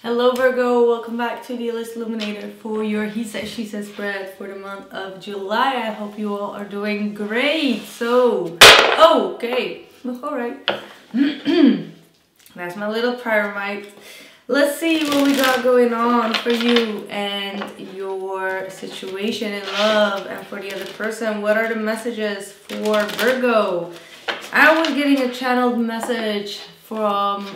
Hello Virgo, welcome back to the illest illuminator for your he said she said spread for the month of July. I hope you all are doing great. So, okay, all right. That's my little prayer mic. Let's see what we got going on for you and your situation in love, and for the other person. What are the messages for Virgo? I was getting a channeled message from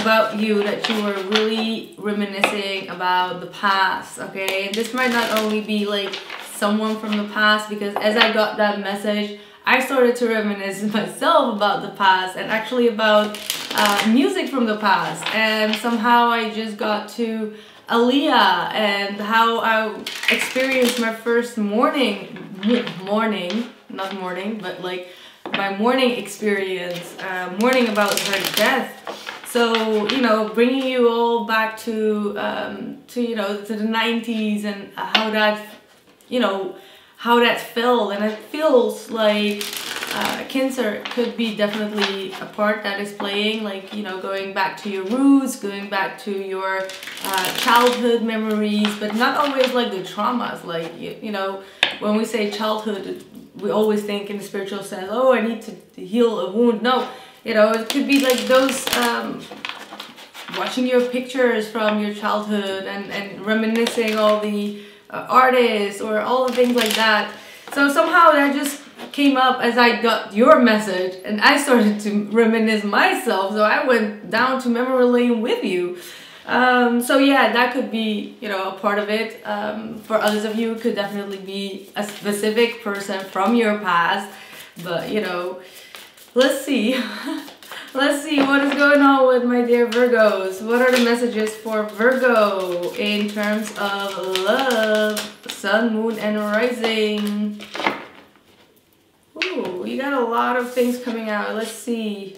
about you, that you were really reminiscing about the past, okay? And this might not only be like someone from the past, because as I got that message, I started to reminisce myself about the past, and actually about music from the past. And somehow I just got to Aaliyah and how I experienced my first morning, not morning, but like my morning experience, morning about her death. So, you know, bringing you all back to the 90s, and how that, how that felt. And it feels like Cancer could be definitely a part that is playing, like, going back to your roots, going back to your childhood memories, but not always like the traumas. Like, when we say childhood, we always think in the spiritual sense, oh, I need to heal a wound. No. It could be like those, watching your pictures from your childhood and reminiscing all the artists or all the things like that. So somehow that just came up as I got your message, and I started to reminisce myself. So I went down to memory lane with you. So yeah, that could be, a part of it. For others of you, it could definitely be a specific person from your past. But, let's see. Let's see what is going on with my dear Virgos. What are the messages for Virgo in terms of love, sun, moon, and rising? Ooh, you got a lot of things coming out. Let's see.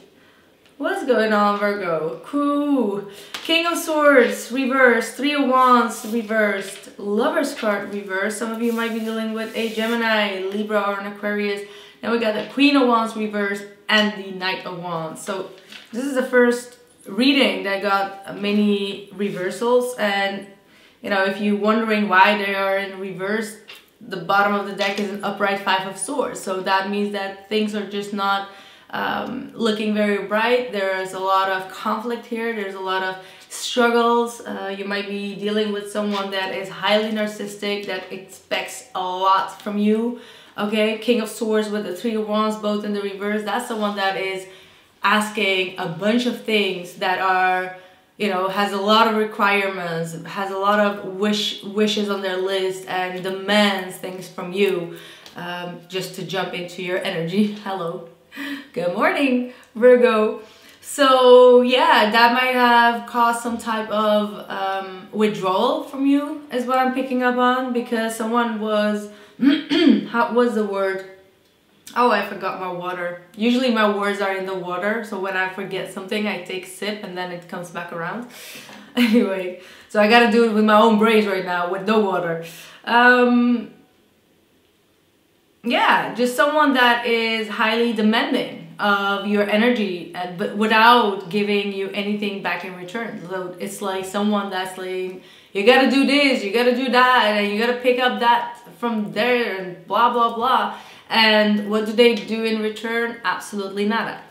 What's going on, Virgo? Cool. King of Swords reversed, Three of Wands reversed, Lover's card reversed. Some of you might be dealing with a Gemini, Libra, or an Aquarius. Then we got the Queen of Wands reversed and the Knight of Wands. So this is the first reading that got many reversals. And, if you're wondering why they are in reverse, the bottom of the deck is an upright Five of Swords. So that means that things are just not looking very bright. There's a lot of conflict here. There's a lot of struggles. You might be dealing with someone that is highly narcissistic, that expects a lot from you. Okay, King of Swords with the Three of Wands, both in the reverse. That's the one that is asking a bunch of things that are, has a lot of requirements, has a lot of wishes on their list, and demands things from you, just to jump into your energy. Hello. Good morning, Virgo. So yeah, that might have caused some type of withdrawal from you, is what I'm picking up on, because someone was how was the word? Oh, I forgot my water. Usually my words are in the water, so when I forget something, I take a sip and then it comes back around. Anyway, so I gotta do it with my own brains right now with no water. Yeah, just someone that is highly demanding of your energy, but without giving you anything back in return. So it's like someone that's like, you gotta do this, you gotta do that, and you gotta pick up that from there, and blah, blah, blah. And what do they do in return? Absolutely nada.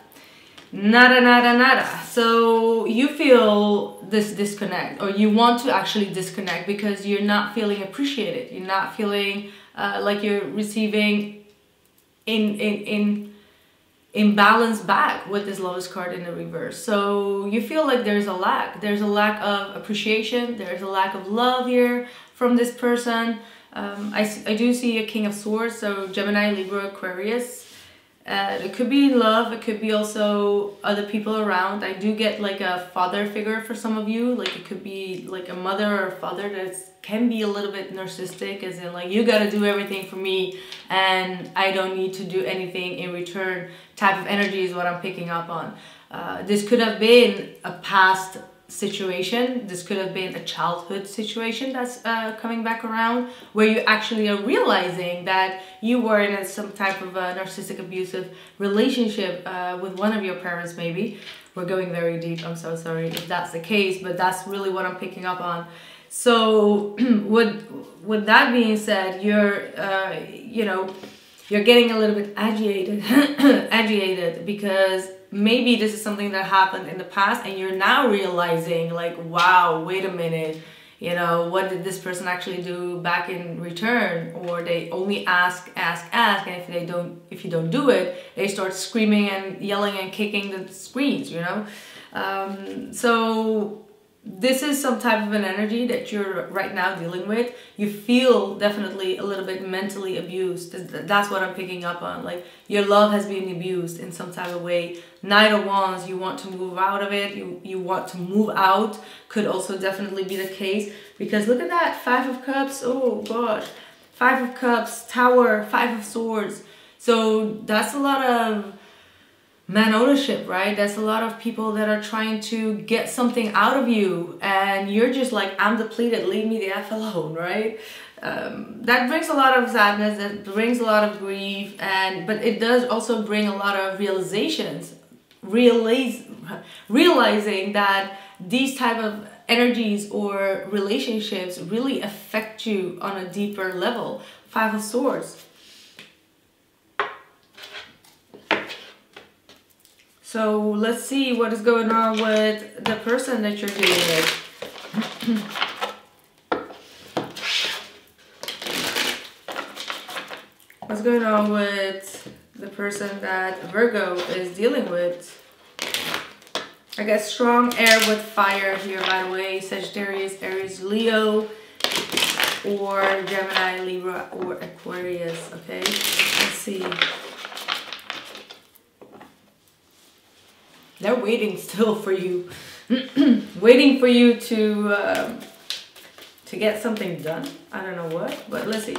Nada, nada, nada. So you feel this disconnect, or you want to actually disconnect, because you're not feeling appreciated. You're not feeling like you're receiving imbalance back with this Lover's card in the reverse. So you feel like there's a lack. There's a lack of appreciation. There's a lack of love here from this person. I do see a King of Swords, so Gemini, Libra, Aquarius. It could be in love. It could be also other people around. I do get like a father figure for some of you. Like it could be like a mother or a father that can be a little bit narcissistic, as in like, you gotta do everything for me and I don't need to do anything in return type of energy is what I'm picking up on. This could have been a past situation. This could have been a childhood situation that's coming back around, where you actually are realizing that you were in some type of a narcissistic abusive relationship with one of your parents maybe, We're going very deep. I'm so sorry if that's the case, but that's really what I'm picking up on. So with that being said, you're you know, you're getting a little bit agitated agitated because maybe this is something that happened in the past and you're now realizing like, wow, wait a minute, you know, what did this person actually do back in return? Or they only ask, and if you don't do it, they start screaming and yelling and kicking the screens, you know. So this is some type of an energy that you're right now dealing with. You feel definitely a little bit mentally abused. That's what I'm picking up on. Like your love has been abused in some type of way. Knight of Wands, you want to move out of it. You want to move out. Could also definitely be the case. Because look at that. 5 of Cups. Oh gosh. 5 of Cups. Tower. 5 of Swords. So that's a lot of man ownership, right? That's a lot of people that are trying to get something out of you and you're just like, I'm depleted, leave me the F alone, right? That brings a lot of sadness, that brings a lot of grief, but it does also bring a lot of realizations, realizing that these type of energies or relationships really affect you on a deeper level. 5 of Swords. So let's see what is going on with the person that you're dealing with. What's going on with the person that Virgo is dealing with? I got strong air with fire here, by the way. Sagittarius, Aries, Leo, or Gemini, Libra, or Aquarius. Okay, let's see. They're waiting still for you, waiting for you to get something done. I don't know what, but let's see.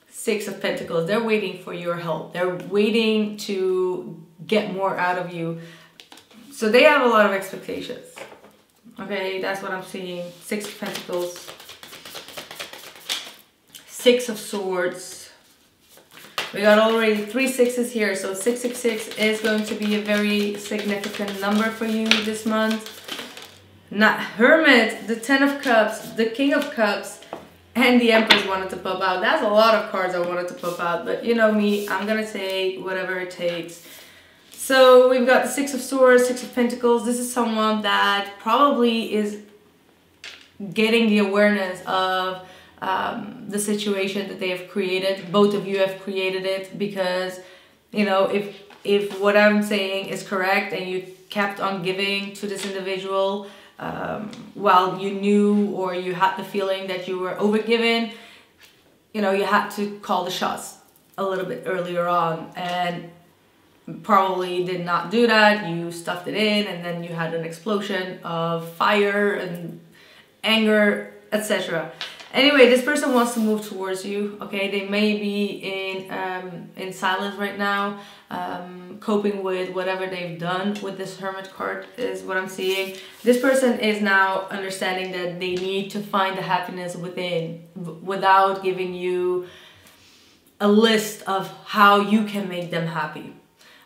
6 of Pentacles. They're waiting for your help. They're waiting to get more out of you. So they have a lot of expectations. Okay, that's what I'm seeing. 6 of Pentacles. 6 of Swords. We got already 3 6s here, so 666 is going to be a very significant number for you this month. Not Hermit, the 10 of Cups, the King of Cups, and the Empress wanted to pop out. That's a lot of cards I wanted to pop out, but you know me, I'm gonna take whatever it takes. So we've got the 6 of Swords, 6 of Pentacles. This is someone that probably is getting the awareness of the situation that they have created. Both of you have created it because, you know, if what I'm saying is correct and you kept on giving to this individual while you knew or you had the feeling that you were overgiven, you know, you had to call the shots a little bit earlier on and probably did not do that. You stuffed it in and then you had an explosion of fire and anger, etc. Anyway, this person wants to move towards you. Okay, they may be in silence right now, coping with whatever they've done with this Hermit card is what I'm seeing. This person is now understanding that they need to find the happiness within without giving you a list of how you can make them happy.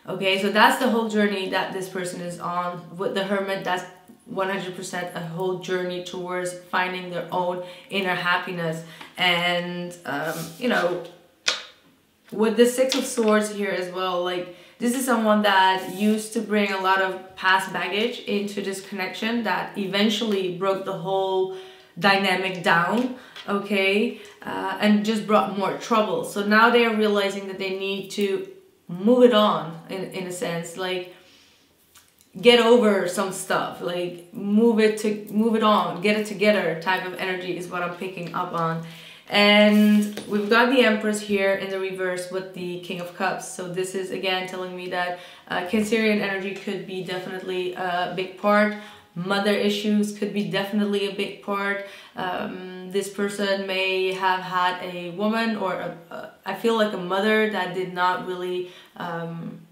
Okay, so that's the whole journey that this person is on. With the Hermit, that's 100% a whole journey towards finding their own inner happiness. And you know, with the 6 of Swords here as well, like this is someone that used to bring a lot of past baggage into this connection that eventually broke the whole dynamic down, okay, and just brought more trouble. So now they are realizing that they need to move it on in a sense, like get over some stuff, like move it on, get it together type of energy is what I'm picking up on. And we've got the Empress here in the reverse with the King of Cups. So this is again telling me that Cancerian energy could be definitely a big part. Mother issues could be definitely a big part. This person may have had a woman or I feel like a mother that did not really,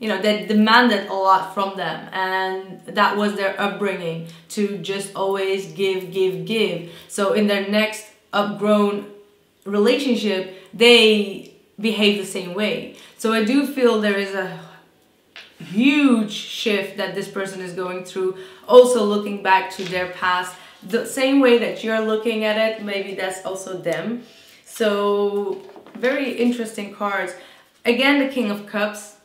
you know, that demanded a lot from them. And that was their upbringing, to just always give, give, give. So in their next upgrown relationship, they behave the same way. So I do feel there is a huge shift that this person is going through, also looking back to their past. The same way that you're looking at it, maybe that's also them. So very interesting cards. Again, the King of Cups.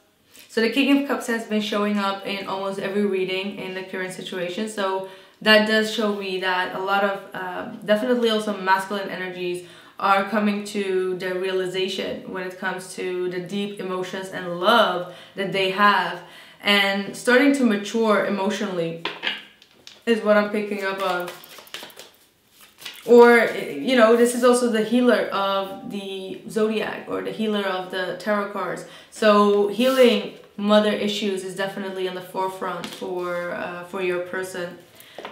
So the King of Cups has been showing up in almost every reading in the current situation. So that does show me that a lot of definitely also masculine energies are coming to their realization when it comes to the deep emotions and love that they have, and starting to mature emotionally is what I'm picking up on. Or, you know, this is also the healer of the zodiac, or the healer of the tarot cards. So healing mother issues is definitely on the forefront for your person.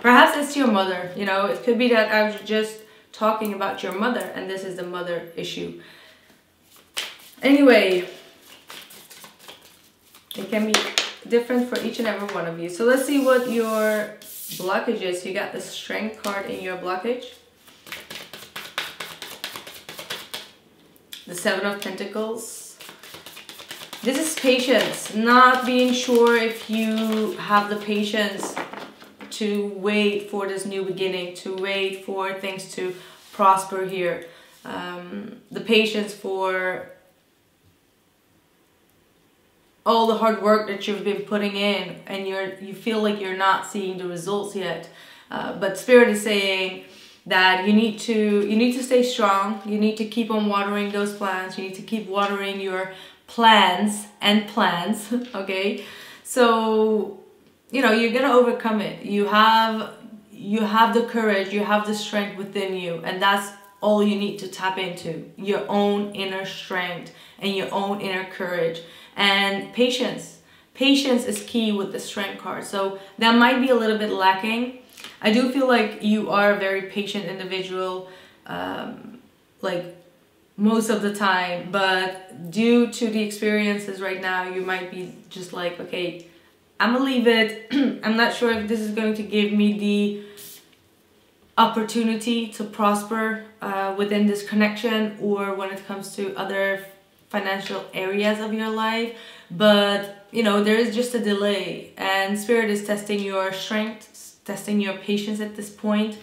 Perhaps it's your mother, you know, it could be that I was just talking about your mother and this is the mother issue. Anyway, it can be different for each and every one of you. So let's see what your blockage is. You got the Strength card in your blockage. The Seven of Pentacles. This is patience, not being sure if you have the patience to wait for this new beginning, to wait for things to prosper here. The patience for all the hard work that you've been putting in, and you feel like you're not seeing the results yet. But Spirit is saying that you need to stay strong. You need to keep on watering those plants. You need to keep watering your plans and plans. Okay, so you know you're gonna overcome it. You have the courage, you have the strength within you, and that's all you need to tap into, your own inner strength and your own inner courage. And patience is key with the Strength card. So that might be a little bit lacking. I do feel like you are a very patient individual, like most of the time, but due to the experiences right now, you might be just like, okay, I'm gonna leave it. I'm not sure if this is going to give me the opportunity to prosper within this connection, or when it comes to other financial areas of your life. But you know, there is just a delay, and Spirit is testing your strength, testing your patience at this point.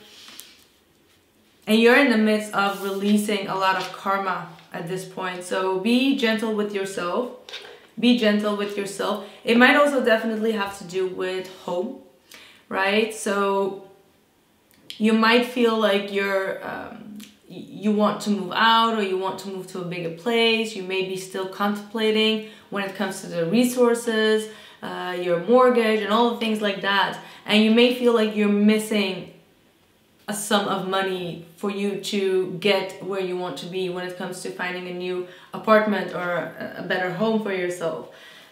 And you're in the midst of releasing a lot of karma at this point. So be gentle with yourself. Be gentle with yourself. It might also definitely have to do with home, right? So you might feel like you want to move out, or you want to move to a bigger place. You may be still contemplating when it comes to the resources, your mortgage and all the things like that. And you may feel like you're missing a sum of money for you to get where you want to be when it comes to finding a new apartment or a better home for yourself.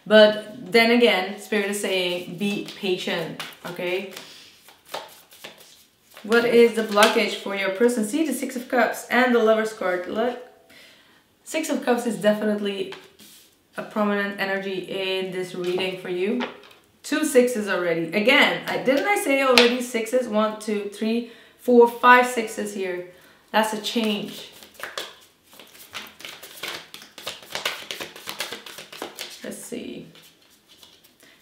But then again, Spirit is saying be patient, okay? What is the blockage for your person? See the Six of Cups and the Lover's card. Look, Six of Cups is definitely a prominent energy in this reading for you. 2 sixes already. Again, didn't I say already sixes? 1, 2, 3, 4, 5 sixes here. That's a change. Let's see.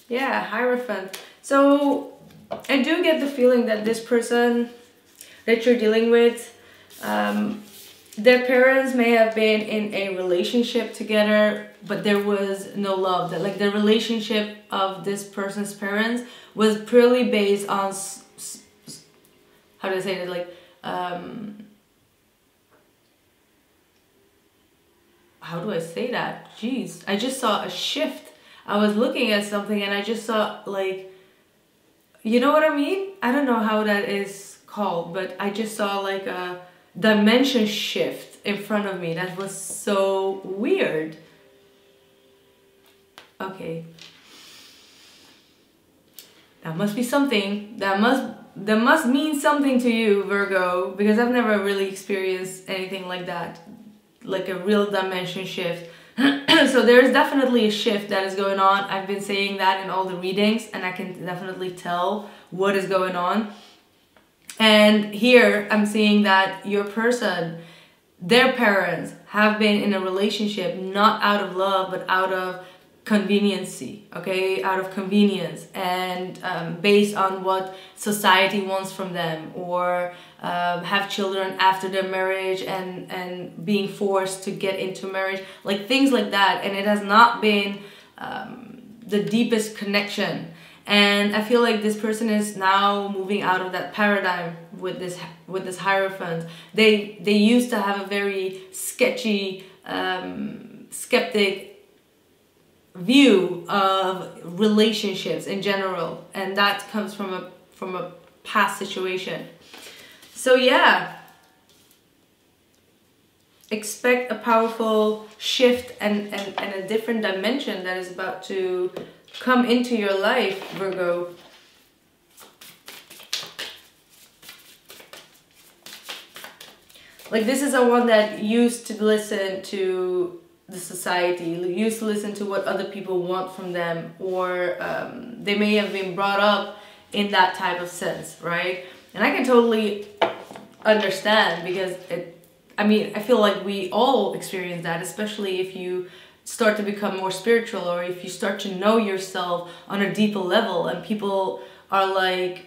Yeah, Hierophant. So I do get the feeling that this person that you're dealing with, their parents may have been in a relationship together, but there was no love. That like the relationship of this person's parents was purely based on how do I say it? Like how do I say that? Jeez, I just saw a shift. I was looking at something and I just saw like, you know what I mean? I don't know how that is called, but I just saw like a dimension shift in front of me. That was so weird. Okay. That must be something. That must mean something to you, Virgo, because I've never really experienced anything like that. Like a real dimension shift. So there's definitely a shift that is going on. I've been saying that in all the readings, and I can definitely tell what is going on. And here I'm seeing that your person, their parents have been in a relationship, not out of love, but out of conveniency, okay, out of convenience, and based on what society wants from them, or have children after their marriage and being forced to get into marriage, like things like that. And it has not been the deepest connection. And I feel like this person is now moving out of that paradigm with this Hierophant. They used to have a very sketchy, skeptic view of relationships in general, and that comes from a past situation. So yeah, expect a powerful shift and a different dimension that is about to come into your life, Virgo. Like, this is a one that used to listen to the society, used to listen to what other people want from them, or they may have been brought up in that type of sense, right? And I can totally understand, because I mean, I feel like we all experience that, especially if you start to become more spiritual, or if you start to know yourself on a deeper level, and people are like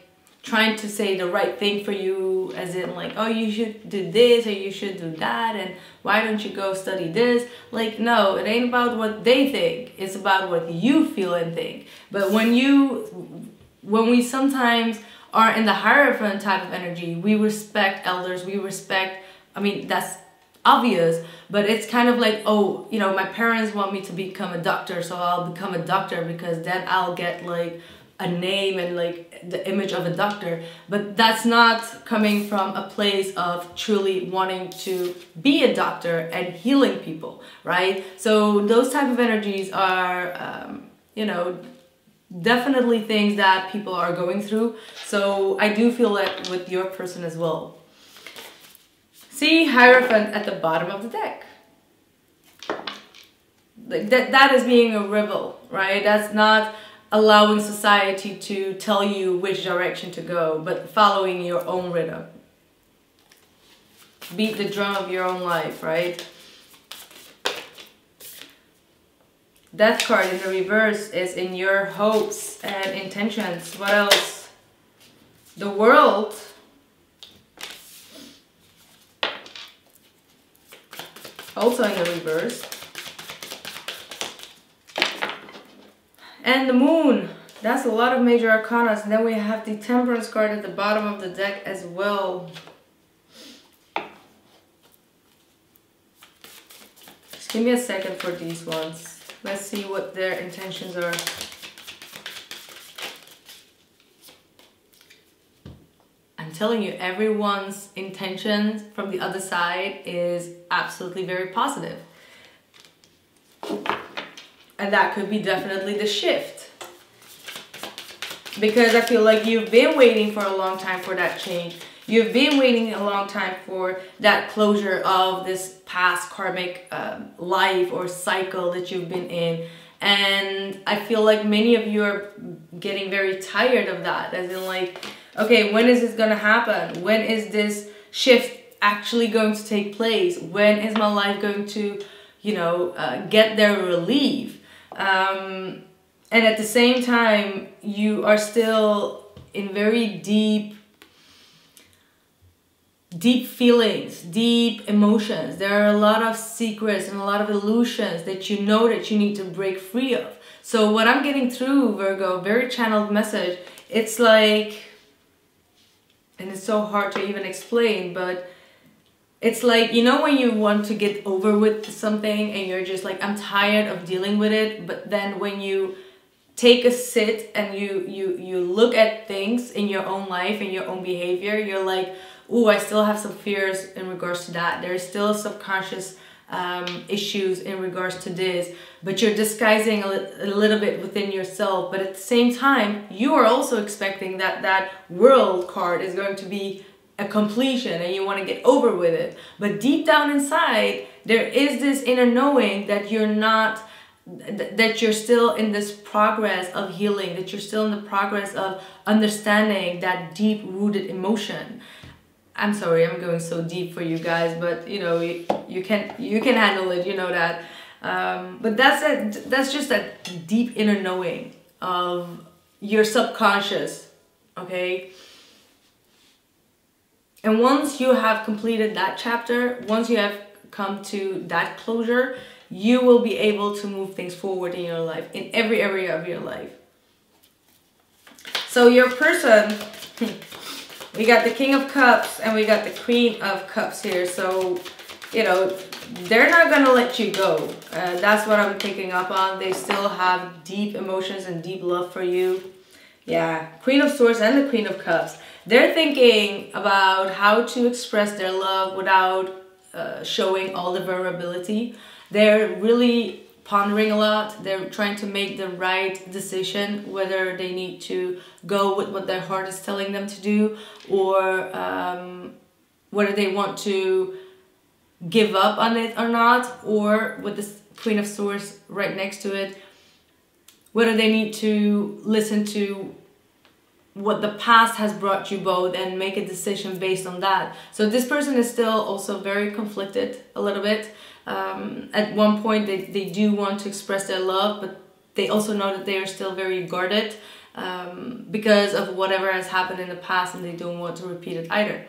trying to say the right thing for you, as in like, oh, you should do this or you should do that, and why don't you go study this? Like, no, it ain't about what they think, it's about what you feel and think. But when we sometimes are in the Hierophant type of energy, we respect elders, we respect, I mean, that's obvious, but it's kind of like, oh, you know, my parents want me to become a doctor, so I'll become a doctor because then I'll get like a name and like the image of a doctor. But that's not coming from a place of truly wanting to be a doctor and healing people, right? So those type of energies are you know, definitely things that people are going through. So I do feel that with your person as well. See Hierophant at the bottom of the deck. Like that is being a rebel, right? That's not allowing society to tell you which direction to go, but following your own rhythm. Beat the drum of your own life, right? Death card in the reverse is in your hopes and intentions. What else? The World. Also in the reverse. And the Moon. That's a lot of major arcana. And then we have the Temperance card at the bottom of the deck as well. Just give me a second for these ones. Let's see what their intentions are. I'm telling you, everyone's intention from the other side is absolutely very positive. And that could be definitely the shift. Because I feel like you've been waiting for a long time for that change. You've been waiting a long time for that closure of this past karmic life or cycle that you've been in. And I feel like many of you are getting very tired of that. As in like, okay, when is this gonna happen? When is this shift actually going to take place? When is my life going to, you know, get their relief? And at the same time, you are still in very deep feelings, deep emotions. There are a lot of secrets and a lot of illusions that you know that you need to break free of. So what I'm getting through, Virgo, very channeled message, it's like, and it's so hard to even explain, but it's like, you know, when you want to get over with something and you're just like, I'm tired of dealing with it. But then when you take a sit and you look at things in your own life and your own behavior, you're like, ooh, I still have some fears in regards to that. There's still subconscious issues in regards to this, but you're disguising a little bit within yourself. But at the same time, you are also expecting that that World card is going to be a completion and you want to get over with it. But deep down inside, there is this inner knowing that you're not, that you're still in this progress of healing, that you're still in the progress of understanding that deep rooted emotion. I'm sorry, I'm going so deep for you guys, but you know, you can handle it, you know that. But that's just that deep inner knowing of your subconscious, okay? And once you have completed that chapter, once you have come to that closure, you will be able to move things forward in your life, in every area of your life. So your person, we got the King of Cups and we got the Queen of Cups here. So, you know, they're not going to let you go. That's what I'm picking up on. They still have deep emotions and deep love for you. Yeah, Queen of Swords and the Queen of Cups. They're thinking about how to express their love without showing all the vulnerability. They're really pondering a lot. They're trying to make the right decision, whether they need to go with what their heart is telling them to do, or whether they want to give up on it or not, or with the Queen of Swords right next to it, whether they need to listen to what the past has brought you both and make a decision based on that. So this person is still also very conflicted a little bit. At one point they do want to express their love, but they also know that they are still very guarded because of whatever has happened in the past, and they don't want to repeat it either.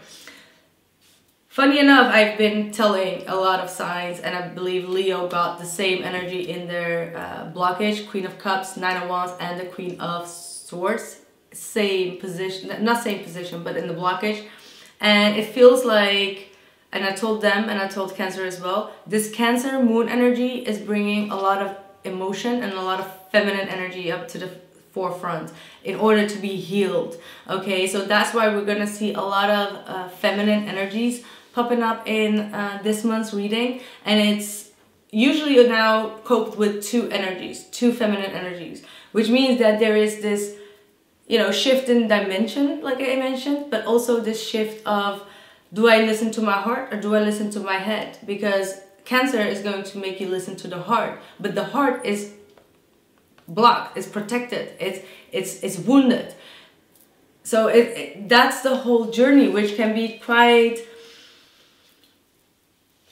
Funny enough, I've been telling a lot of signs, and I believe Leo got the same energy in their blockage. Queen of Cups, Nine of Wands, and the Queen of Swords. Same position, not same position, but in the blockage. And it feels like, and I told them, and I told Cancer as well, this Cancer moon energy is bringing a lot of emotion and a lot of feminine energy up to the forefront in order to be healed. Okay, so that's why we're gonna see a lot of feminine energies popping up in this month's reading, and it's usually now coped with two energies, two feminine energies, which means that there is this, you know, shift in dimension, like I mentioned, but also this shift of, do I listen to my heart or do I listen to my head? Because Cancer is going to make you listen to the heart, but the heart is blocked, it's protected, it's wounded. So that's the whole journey, which can be quite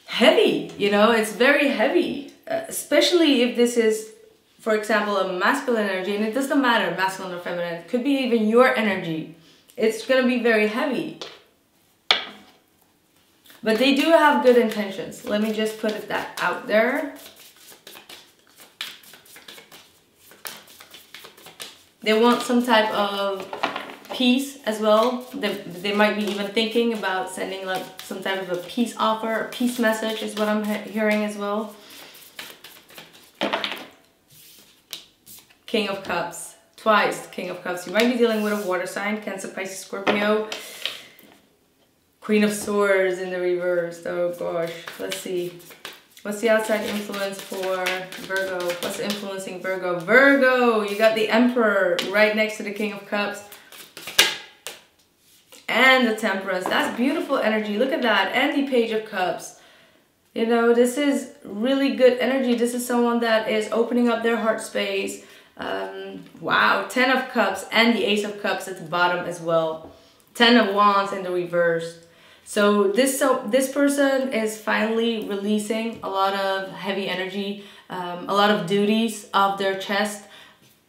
heavy, you know, it's very heavy, especially if this is, for example, a masculine energy, and it doesn't matter, masculine or feminine, it could be even your energy. It's gonna be very heavy. But they do have good intentions. Let me just put that out there. They want some type of peace as well. They might be even thinking about sending like some type of a peace offer, a peace message is what I'm hearing as well. King of Cups, twice King of Cups. You might be dealing with a water sign, Cancer, Pisces, Scorpio. Queen of Swords in the reverse. Oh gosh, let's see. What's the outside influence for Virgo? What's influencing Virgo? Virgo, you got the Emperor right next to the King of Cups. And the Temperance. That's beautiful energy. Look at that. And the Page of Cups. You know, this is really good energy. This is someone that is opening up their heart space. Wow, 10 of Cups and the Ace of Cups at the bottom as well. 10 of Wands in the reverse. So this person is finally releasing a lot of heavy energy, a lot of duties off their chest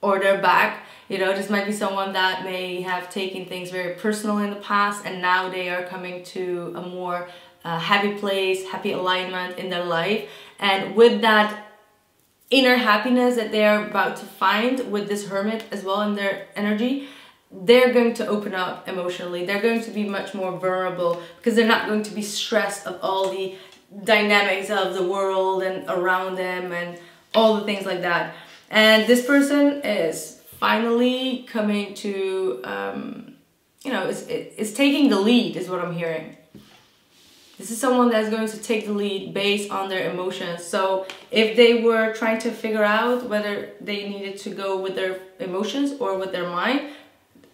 or their back. You know, this might be someone that may have taken things very personal in the past, and now they are coming to a more happy place, happy alignment in their life. And with that inner happiness that they are about to find with this Hermit as well in their energy, they're going to open up emotionally. They're going to be much more vulnerable because they're not going to be stressed of all the dynamics of the world and around them and all the things like that. And this person is finally coming to, you know, is taking the lead is what I'm hearing. This is someone that's going to take the lead based on their emotions. So if they were trying to figure out whether they needed to go with their emotions or with their mind,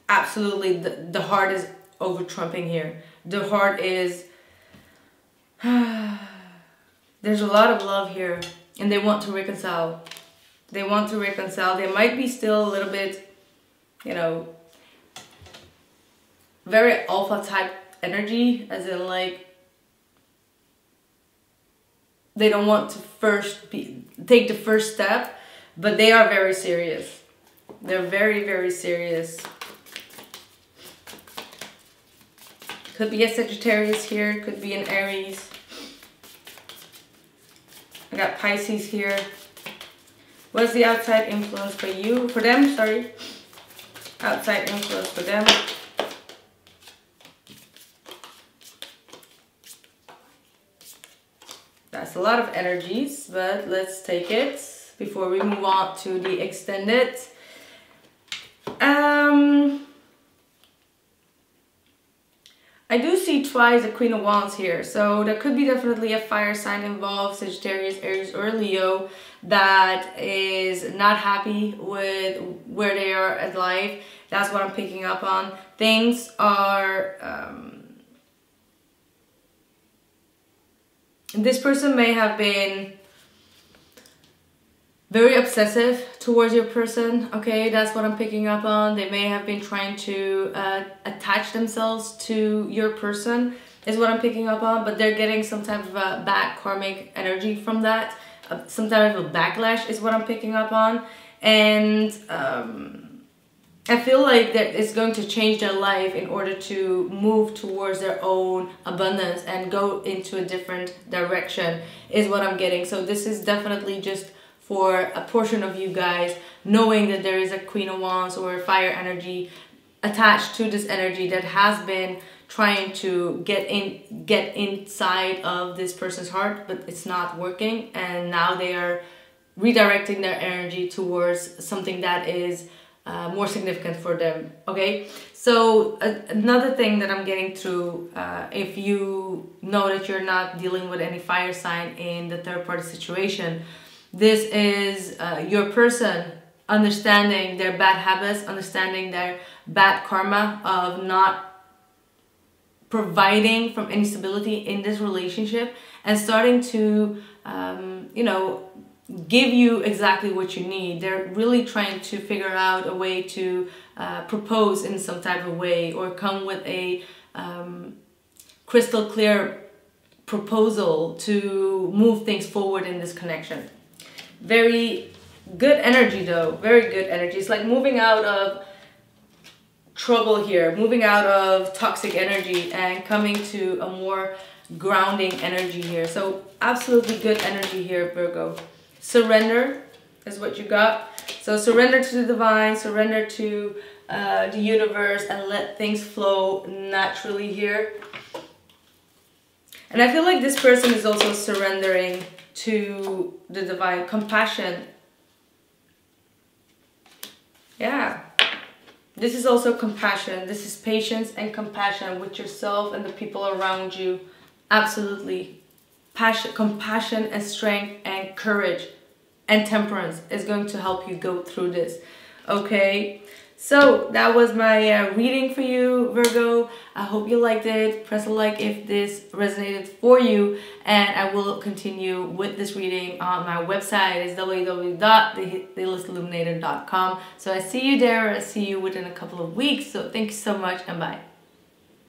absolutely, the heart is over trumping here. The heart is, there's a lot of love here, and they want to reconcile. They want to reconcile. They might be still a little bit, you know, very alpha type energy, as in like, They don't want to take the first step, but they are very serious. They're very, very serious. Could be a Sagittarius here, could be an Aries. I got Pisces here. What's the outside influence for you? For them, sorry. Outside influence for them. That's a lot of energies, but let's take it before we move on to the extended. I do see twice the Queen of Wands here, so there could be definitely a fire sign involved, Sagittarius, Aries, or Leo, that is not happy with where they are at life. That's what I'm picking up on. Things are... this person may have been very obsessive towards your person, okay? That's what I'm picking up on. They may have been trying to attach themselves to your person, is what I'm picking up on, but they're getting some type of a bad karmic energy from that. Some type of a backlash is what I'm picking up on. And I feel like that it's going to change their life in order to move towards their own abundance and go into a different direction, is what I'm getting. So this is definitely just for a portion of you guys, knowing that there is a Queen of Wands or fire energy attached to this energy that has been trying to get inside of this person's heart, but it's not working, and now they are redirecting their energy towards something that is more significant for them, okay? So another thing that I'm getting through, if you know that you're not dealing with any fire sign in the third party situation, this is your person understanding their bad habits, understanding their bad karma of not providing from any stability in this relationship, and starting to, you know, give you exactly what you need. They're really trying to figure out a way to propose in some type of way, or come with a crystal clear proposal to move things forward in this connection. Very good energy though, very good energy. It's like moving out of trouble here, moving out of toxic energy and coming to a more grounding energy here. So absolutely good energy here, Virgo. Surrender is what you got. So surrender to the divine, surrender to the universe, and let things flow naturally here. And I feel like this person is also surrendering to the divine. Compassion. Yeah. This is also compassion. This is patience and compassion with yourself and the people around you. Absolutely. Passion, compassion and strength and courage and temperance is going to help you go through this. Okay, so that was my reading for you, Virgo. I hope you liked it. Press a like if this resonated for you, and I will continue with this reading on my website. It's www.theillestilluminator.com. So I see you there. I see you within a couple of weeks. So thank you so much, and bye.